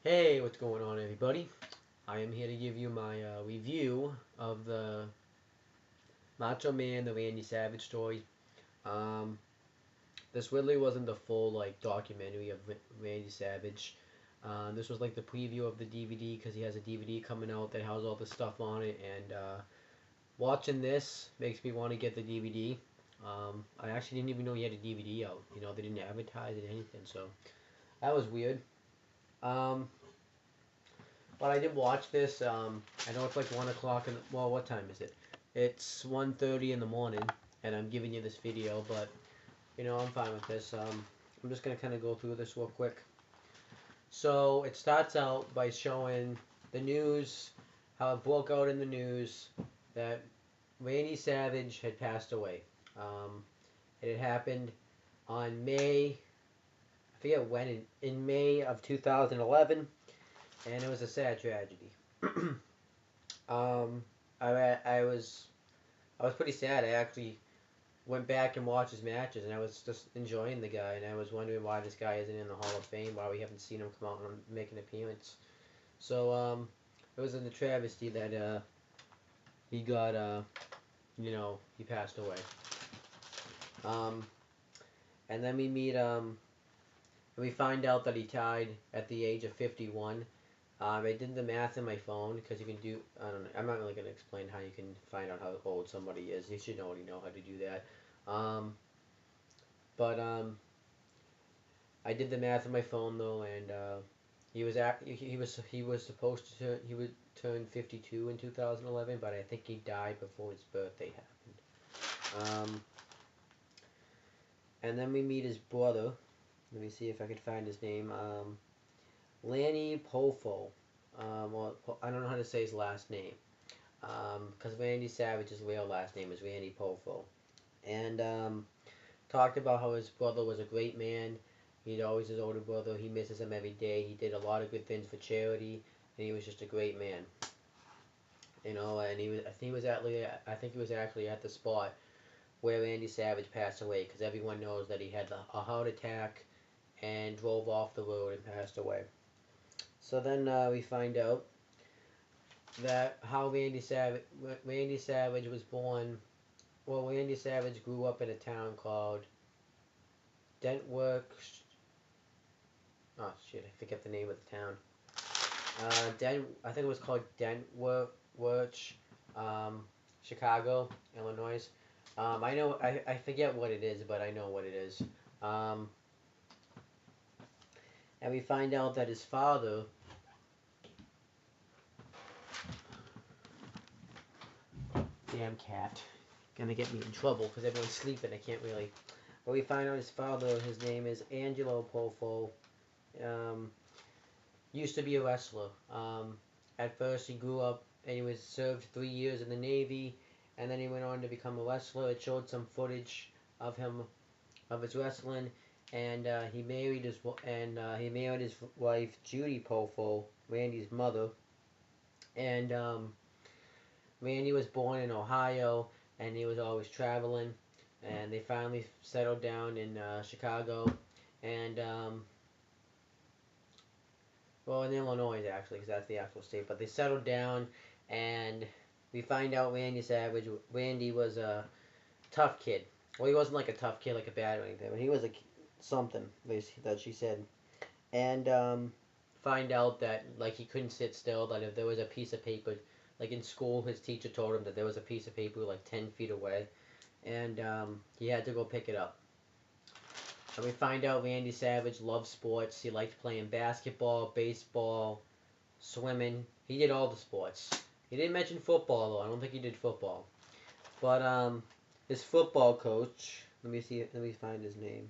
Hey, what's going on, everybody? I am here to give you my review of the Macho Man, the Randy Savage story. Um, this really wasn't the full documentary of Randy Savage. This was like the preview of the DVD because he has a DVD coming out that has all the stuff on it, and watching this makes me want to get the DVD. I actually didn't even know he had a DVD out. They didn't advertise it or anything, so that was weird. Um, But I did watch this. I know it's like 1 o'clock well, what time is it? It's 1:30 in the morning, and I'm giving you this video. But I'm fine with this. I'm just gonna kind of go through this real quick. So it starts out by showing the news, how it broke out in the news that Randy Savage had passed away. Um, it had happened on May. I forget when. In May of 2011, and it was a sad tragedy. Um, I was pretty sad. I actually went back and watched his matches, and I was just enjoying the guy, and I was wondering why this guy isn't in the Hall of Fame, why we haven't seen him come out and make an appearance. So it was in the travesty that he got he passed away. Um, and then we find out that he died at the age of 51. I did the math in my phone because you can do. I don't know. I'm not really gonna explain how you can find out how old somebody is. You should already know how to do that. Um, but I did the math on my phone though, and he was supposed to he would turn 52 in 2011, but I think he died before his birthday happened. And then we meet his brother. Let me see if I can find his name. Lanny Poffo. Well, I don't know how to say his last name. Because Randy Savage's real last name is Randy Poffo. And talked about how his brother was a great man. He'd always his older brother. He misses him every day. He did a lot of good things for charity, and he was just a great man. And he was. I think he was actually at the spot where Randy Savage passed away, because everyone knows that he had a heart attack and drove off the road and passed away. So then we find out that how Randy Savage was born. Well, Randy Savage grew up in a town called Dentwork. Oh shit, I forget the name of the town. I think it was called Dentwork, Chicago, Illinois. I know I forget what it is, but I know what it is. Um, and we find out that his father. Damn cat. Gonna get me in trouble because everyone's sleeping. I can't really. But we find out his father, his name is Angelo Poffo. Um, used to be a wrestler. At first, he grew up and he was served 3 years in the Navy, and then he went on to become a wrestler. It showed some footage of him of his wrestling, and he married his wife Judy Poffo, Randy's mother, and Randy was born in Ohio, and he was always traveling. And they finally settled down in Chicago, and well, in Illinois actually, because that's the actual state. But they settled down, and we find out Randy was a tough kid. Well, he wasn't like a tough kid, like a bad or anything, but he was something that she said. And find out that like he couldn't sit still. That if there was a piece of paper, like in school, his teacher told him that there was a piece of paper like 10 feet away, and he had to go pick it up. And we find out Randy Savage loved sports. He liked playing basketball, baseball, swimming. He did all the sports. He didn't mention football though. I don't think he did football. But his football coach. Let me see. Let me find his name.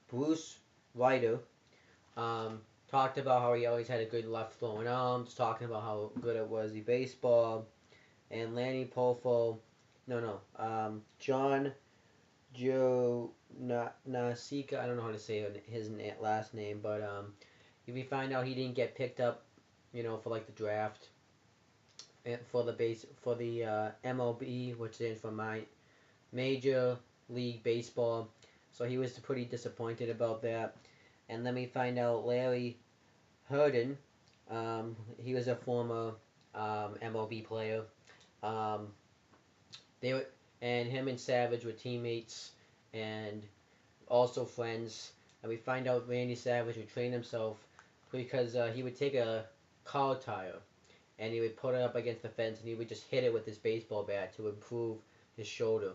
Bruce Ryder. Talked about how he always had a good left throwing arms. Talking about how good it was in baseball. And Lanny Poffo. No, no. John Joe Nasika. I don't know how to say his last name, but if we find out he didn't get picked up, for like the draft, for the MLB, which stands for my Major League Baseball. So he was pretty disappointed about that. And then we find out Larry Herden, he was a former MLB player. Um, they were, and him and Savage were teammates and also friends. And we find out Randy Savage would train himself because he would take a car tire and he would put it up against the fence and he would just hit it with his baseball bat to improve his shoulder.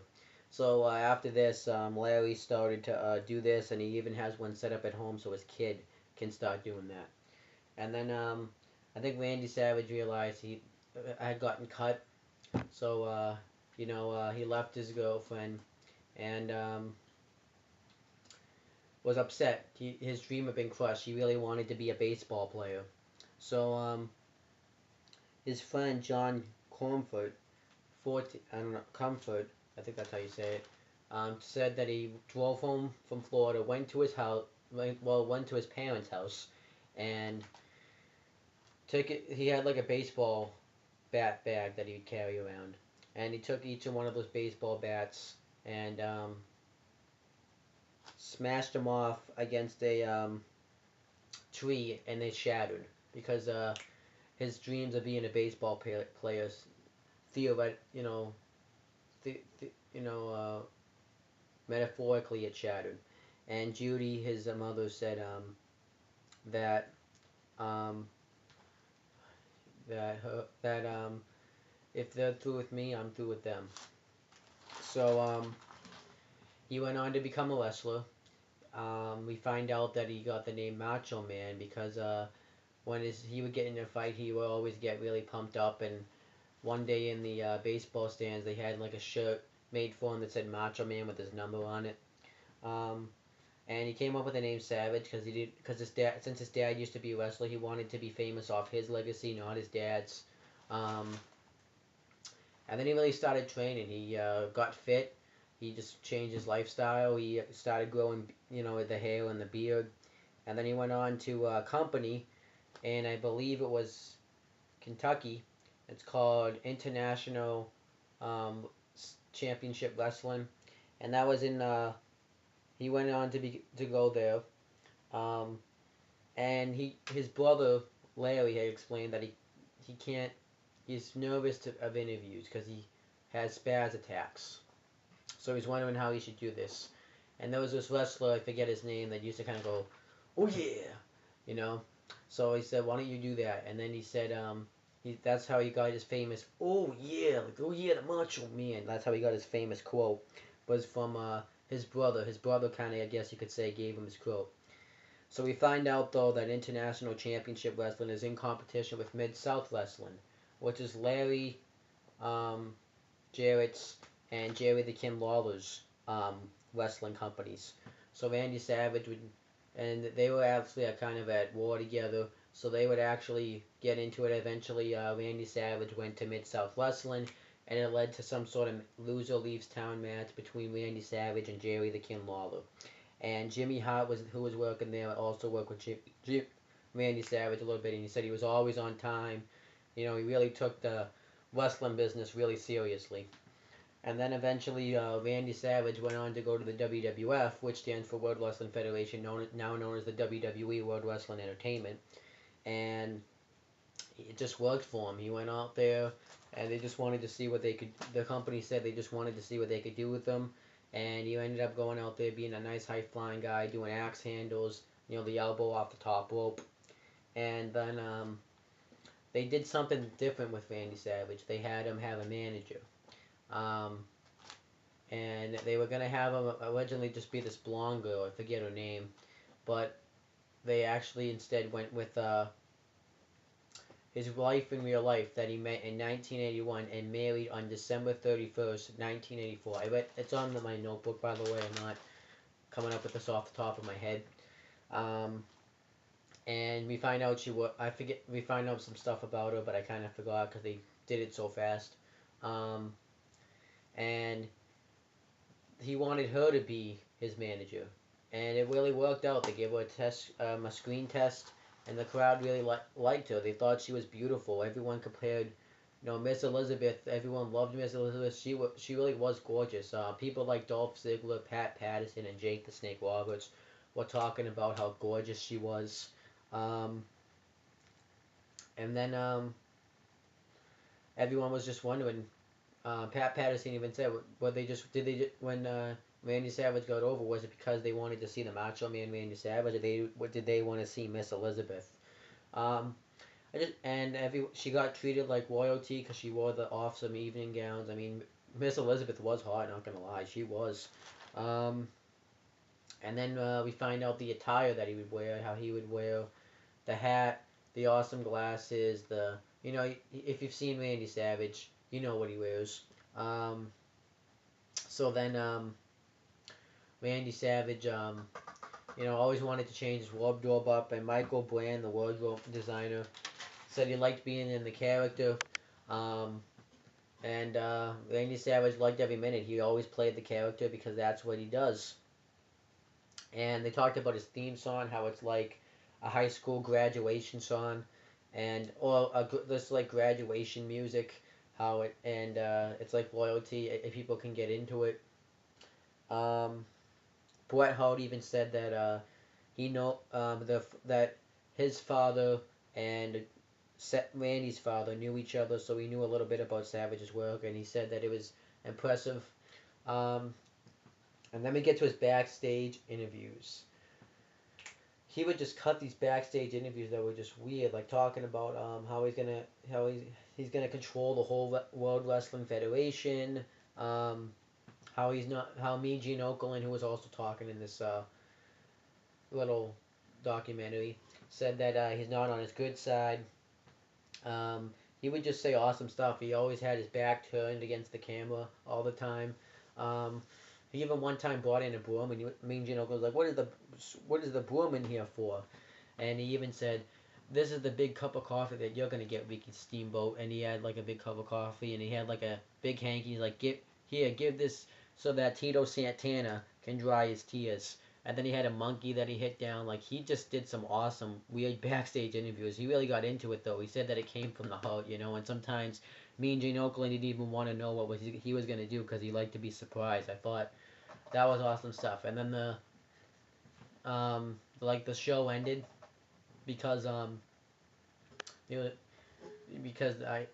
So after this, Larry started to do this, and he even has one set up at home so his kid can start doing that. And then I think Randy Savage realized he had gotten cut, so he left his girlfriend and was upset. His dream had been crushed. He really wanted to be a baseball player. So his friend John Comfort, 14, I don't know, Comfort, I think that's how you say it, said that he drove home from Florida, went to his house, went to his parents' house, and took it. He had like a baseball bat bag that he'd carry around, and he took each of one of those baseball bats and smashed them off against a tree, and they shattered because his dreams of being a baseball player, theoret, th- th- you know, metaphorically it shattered. And Judy, his mother, said that um, that if they're through with me, I'm through with them. So he went on to become a wrestler. We find out that he got the name Macho Man because he would get in a fight, he would always get really pumped up. And one day in the baseball stands, they had like a shirt made for him that said Macho Man with his number on it. Um, and he came up with the name Savage because his dad, since his dad used to be a wrestler, he wanted to be famous off his legacy, not his dad's. Um, and then he really started training. He got fit. He just changed his lifestyle. He started growing, the hair and the beard. And then he went on to a company, and I believe it was Kentucky. It's called International um, Championship Wrestling, and that was in. He went on to go there, um, and his brother Larry had explained that he can't. He's nervous of interviews because he has spaz attacks. So he's wondering how he should do this. And there was this wrestler, I forget his name, that used to kind of go, "Oh yeah," you know. So he said, "Why don't you do that?" And then he said, that's how he got his famous, "Oh yeah," like, "Oh yeah, the Macho Man." That's how he got his famous quote. Was from his brother. His brother kind of, I guess you could say, gave him his quote. So we find out though that International Championship Wrestling is in competition with Mid South Wrestling, which is Larry um, Jarrett's and Jerry the King Lawler's wrestling companies. So Randy Savage would, and they were actually kind of at war together. So they would actually get into it. Eventually, Randy Savage went to Mid South Wrestling, and it led to some sort of loser leaves town match between Randy Savage and Jerry the King Lawler. And Jimmy Hart who was working there, also worked with Randy Savage a little bit, and he said he was always on time. He really took the wrestling business really seriously. And then eventually, Randy Savage went on to go to the WWF, which stands for World Wrestling Federation, now known as the WWE, World Wrestling Entertainment. And it just worked for him. He went out there, and they just wanted to see what they could. The company said they just wanted to see what they could do with him. And he ended up going out there being a nice high flying guy, doing axe handles, the elbow off the top rope. And then they did something different with Randy Savage. They had him have a manager. Um, and they were going to have him originally just be this blonde girl. I forget her name. But they actually instead went with his wife in real life that he met in 1981 and married on December 31st, 1984. It's on my notebook, by the way. I'm not coming up with this off the top of my head. And we find out we find out some stuff about her, but I kind of forgot because they did it so fast. And he wanted her to be his manager. And it really worked out. They gave her a screen test, and the crowd really liked her. They thought she was beautiful. Everyone compared You know, Miss Elizabeth. Everyone loved Miss Elizabeth. She really was gorgeous. People like Dolph Ziggler, Pat Patterson, and Jake the Snake Roberts were talking about how gorgeous she was. Um, and then everyone was just wondering. Pat Patterson even said, "What they just did they when Randy Savage got over? Was it because they wanted to see the Macho Man Randy Savage, or what did they want to see Miss Elizabeth?" Um, she got treated like royalty because she wore the awesome evening gowns. I mean, Miss Elizabeth was hot. Not gonna lie, she was. Um, and then we find out the attire that he would wear, how he would wear the hat, the awesome glasses, the if you've seen Randy Savage, you know what he wears. Um, so then Randy Savage, always wanted to change his wardrobe up, and Michael Brand, the wardrobe designer, said he liked being in the character. Um, and Randy Savage liked every minute. He always played the character because that's what he does. And they talked about his theme song, how it's like a high school graduation song, and or this like graduation music, how it and it's like loyalty if people can get into it. Um, Bret Hart even said that he know that his father and Randy's father knew each other, so he knew a little bit about Savage's work, and he said that it was impressive. Um, and then we get to his backstage interviews. He would just cut these backstage interviews that were just weird, like talking about how he's gonna control the whole World Wrestling Federation. Um, how Mean Gene Okerlund, who was also talking in this little documentary, said that he's not on his good side. He would just say awesome stuff. He always had his back turned against the camera all the time. Um, he even one time brought in a broom, and Mean Gene Okerlund was like, "What is the broom in here for?" And he even said, "This is the big cup of coffee that you're gonna get, Ricky Steamboat." And he had like a big cup of coffee, and he had like a big hanky. He's like, give this so that Tito Santana can dry his tears." And then he had a monkey that he hit down. Like he just did some awesome weird backstage interviews. He really got into it though. He said that it came from the heart. And sometimes me and Gene Okerlund didn't even want to know what he was gonna do because he liked to be surprised. I thought that was awesome stuff. And then the show ended because you know,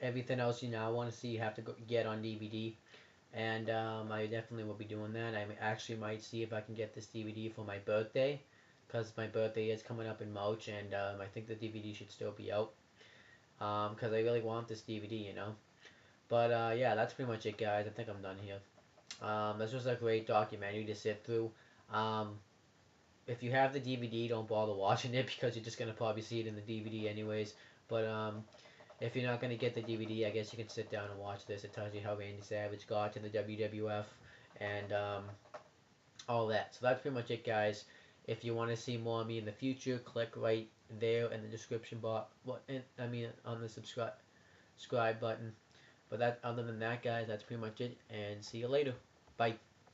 everything else you now want to see you have to get on DVD, and I definitely will be doing that. I actually might see if I can get this DVD for my birthday, because my birthday is coming up in March, and I think the DVD should still be out, because I really want this DVD. But yeah, that's pretty much it, guys. I think I'm done here. This was a great documentary to sit through. Um, if you have the DVD, don't bother watching it because you're just gonna probably see it in the DVD anyways. But if you're not gonna get the DVD, I guess you can sit down and watch this. It tells you how Randy Savage got to the WWF and all that. So that's pretty much it, guys. If you want to see more of me in the future, click right there in the description box. On the subscribe button. But other than that, guys, that's pretty much it. And see you later. Bye.